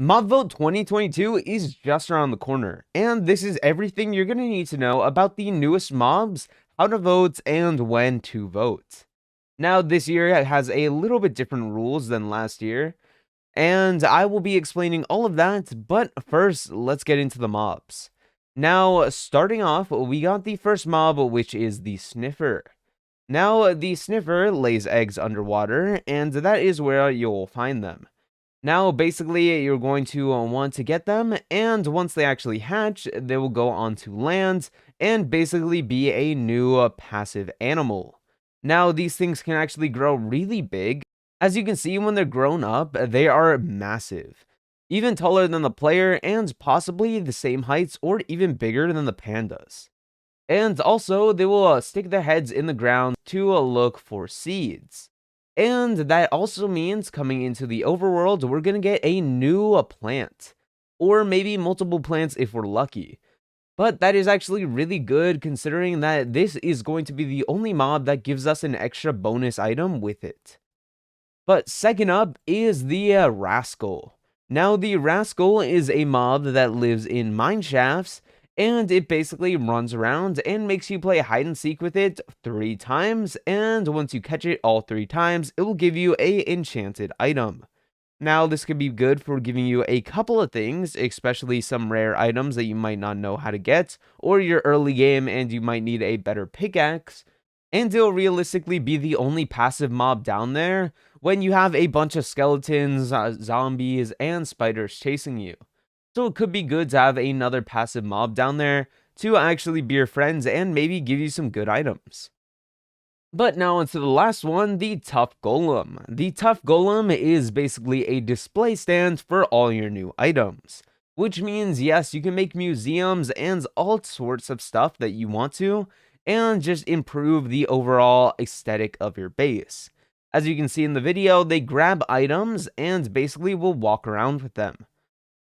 Mob Vote 2022 is just around the corner, and this is everything you're going to need to know about the newest mobs, how to vote, and when to vote. Now, this year has a little bit different rules than last year, and I will be explaining all of that, but first, let's get into the mobs. Now, starting off, we got the first mob, which is the Sniffer. Now, the Sniffer lays eggs underwater, and that is where you'll find them. Now, basically, you're going to want to get them, and once they actually hatch, they will go onto land and basically be a new passive animal. Now, these things can actually grow really big. As you can see, when they're grown up, they are massive, even taller than the player, and possibly the same heights or even bigger than the pandas. And also, they will stick their heads in the ground to look for seeds. And that also means coming into the overworld, we're going to get a new plant. Or maybe multiple plants if we're lucky. But that is actually really good considering that this is going to be the only mob that gives us an extra bonus item with it. But second up is the Rascal. Now the Rascal is a mob that lives in mine shafts, and it basically runs around and makes you play hide and seek with it 3 times, and once you catch it all 3 times, it will give you a enchanted item. Now this could be good for giving you a couple of things, especially some rare items that you might not know how to get, or your early game and you might need a better pickaxe, and it'll realistically be the only passive mob down there when you have a bunch of skeletons, zombies, and spiders chasing you. So it could be good to have another passive mob down there to actually be your friends and maybe give you some good items. But now into the last one, the Tough Golem. The Tough Golem is basically a display stand for all your new items. Which means, yes, you can make museums and all sorts of stuff that you want to, and just improve the overall aesthetic of your base. As you can see in the video, they grab items and basically will walk around with them.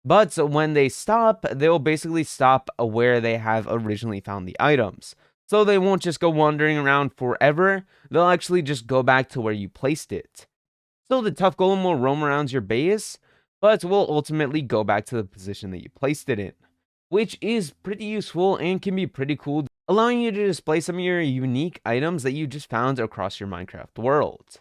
But when they stop, they'll basically stop where they have originally found the items. So they won't just go wandering around forever, they'll actually just go back to where you placed it. So the Tough Golem will roam around your base, but will ultimately go back to the position that you placed it in. Which is pretty useful and can be pretty cool, allowing you to display some of your unique items that you just found across your Minecraft world.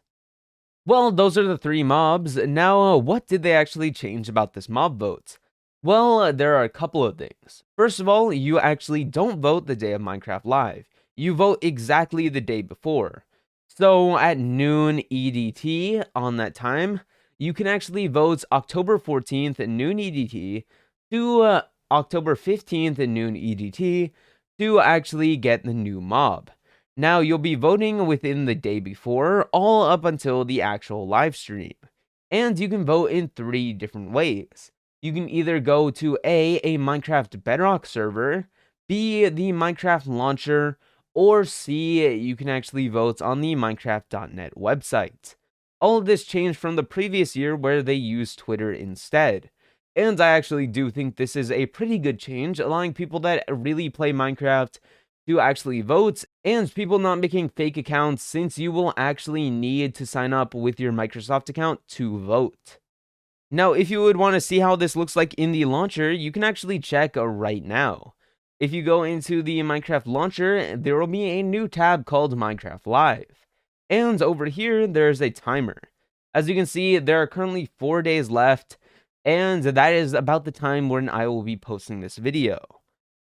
Well, those are the 3 mobs. Now, what did they actually change about this mob vote? Well, there are a couple of things. First of all, you actually don't vote the day of Minecraft Live. You vote exactly the day before. So at noon EDT on that time, you can actually vote October 14th at noon EDT to October 15th at noon EDT to actually get the new mob. Now, you'll be voting within the day before, all up until the actual live stream. And you can vote in 3 different ways. You can either go to A Minecraft Bedrock server, B, the Minecraft launcher, or C, you can actually vote on the Minecraft.net website. All of this changed from the previous year where they used Twitter instead. And I actually do think this is a pretty good change, allowing people that really play Minecraft to actually vote, and people not making fake accounts, since you will actually need to sign up with your Microsoft account to vote. Now, if you would want to see how this looks like in the launcher, you can actually check right now. If you go into the Minecraft launcher, there will be a new tab called Minecraft Live. And over here, there's a timer. As you can see, there are currently 4 days left, and that is about the time when I will be posting this video.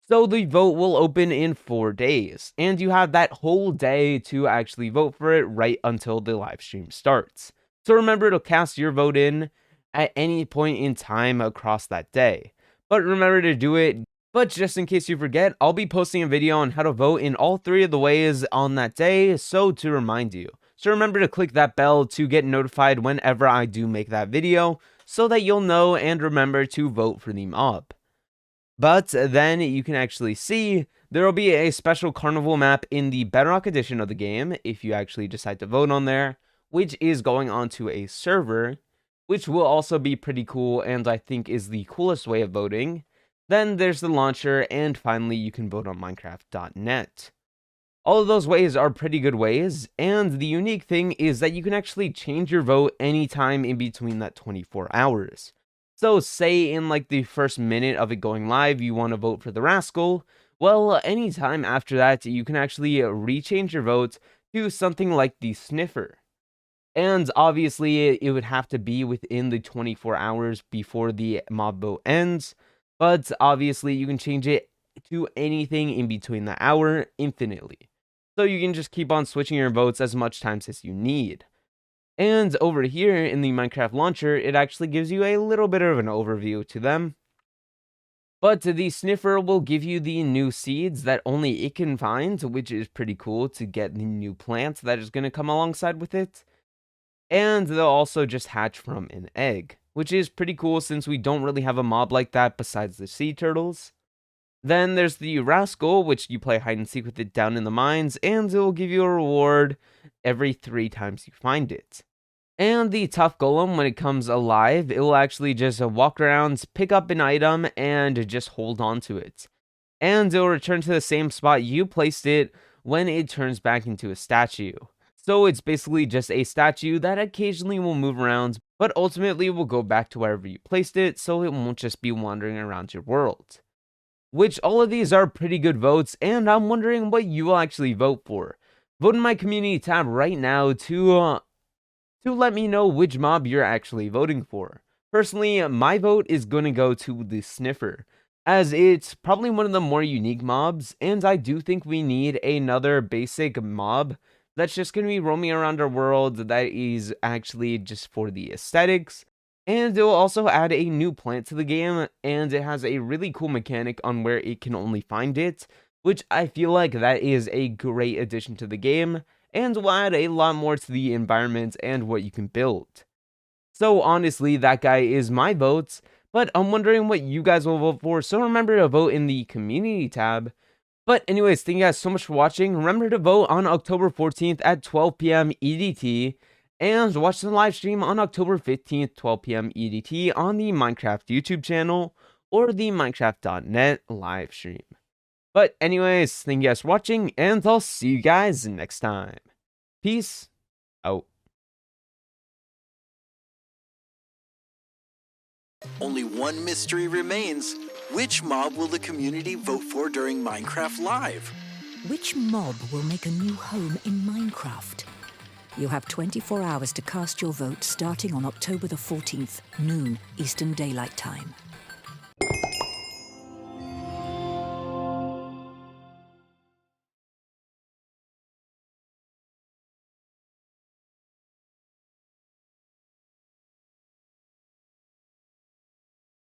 So the vote will open in 4 days, and you have that whole day to actually vote for it right until the live stream starts. So remember to cast your vote in at any point in time across that day. But remember to do it. But just in case you forget, I'll be posting a video on how to vote in all 3 of the ways on that day, so to remind you. So remember to click that bell to get notified whenever I do make that video, so that you'll know and remember to vote for the mob. But then you can actually see there will be a special carnival map in the Bedrock edition of the game if you actually decide to vote on there, which is going onto a server, which will also be pretty cool and I think is the coolest way of voting. Then there's the launcher, and finally you can vote on Minecraft.net. All of those ways are pretty good ways, and the unique thing is that you can actually change your vote anytime in between that 24 hours. So say in like the first minute of it going live, you want to vote for the Rascal. Well, anytime after that, you can actually rechange your vote to something like the Sniffer. And obviously, it would have to be within the 24 hours before the mob vote ends. But obviously, you can change it to anything in between the hour infinitely. So you can just keep on switching your votes as much times as you need. And over here in the Minecraft launcher, it actually gives you a little bit of an overview to them. But the Sniffer will give you the new seeds that only it can find, which is pretty cool to get the new plants that is going to come alongside with it. And they'll also just hatch from an egg, which is pretty cool since we don't really have a mob like that besides the sea turtles. Then there's the Rascal, which you play hide and seek with it down in the mines, and it will give you a reward every 3 times you find it. And the tough golem, when it comes alive, it will actually just walk around, pick up an item, and just hold on to it. And it will return to the same spot you placed it when it turns back into a statue. So it's basically just a statue that occasionally will move around, but ultimately will go back to wherever you placed it, so it won't just be wandering around your world. Which all of these are pretty good votes, and I'm wondering what you will actually vote for. Vote in my community tab right now to let me know which mob you're actually voting for. Personally, my vote is going to go to the Sniffer, as it's probably one of the more unique mobs, and I do think we need another basic mob that's just going to be roaming around our world that is actually just for the aesthetics. And it will also add a new plant to the game, and it has a really cool mechanic on where it can only find it, which I feel like that is a great addition to the game, and will add a lot more to the environment and what you can build. So honestly, that guy is my vote, but I'm wondering what you guys will vote for, so remember to vote in the community tab. But anyways, thank you guys so much for watching. Remember to vote on October 14th at 12 p.m. EDT, and watch the live stream on October 15th, 12 p.m. EDT on the Minecraft YouTube channel or the Minecraft.net live stream. But anyways, thank you guys for watching, and I'll see you guys next time. Peace out. Only one mystery remains. Which mob will the community vote for during Minecraft Live? Which mob will make a new home in Minecraft? You have 24 hours to cast your vote starting on October the 14th, noon, Eastern Daylight Time.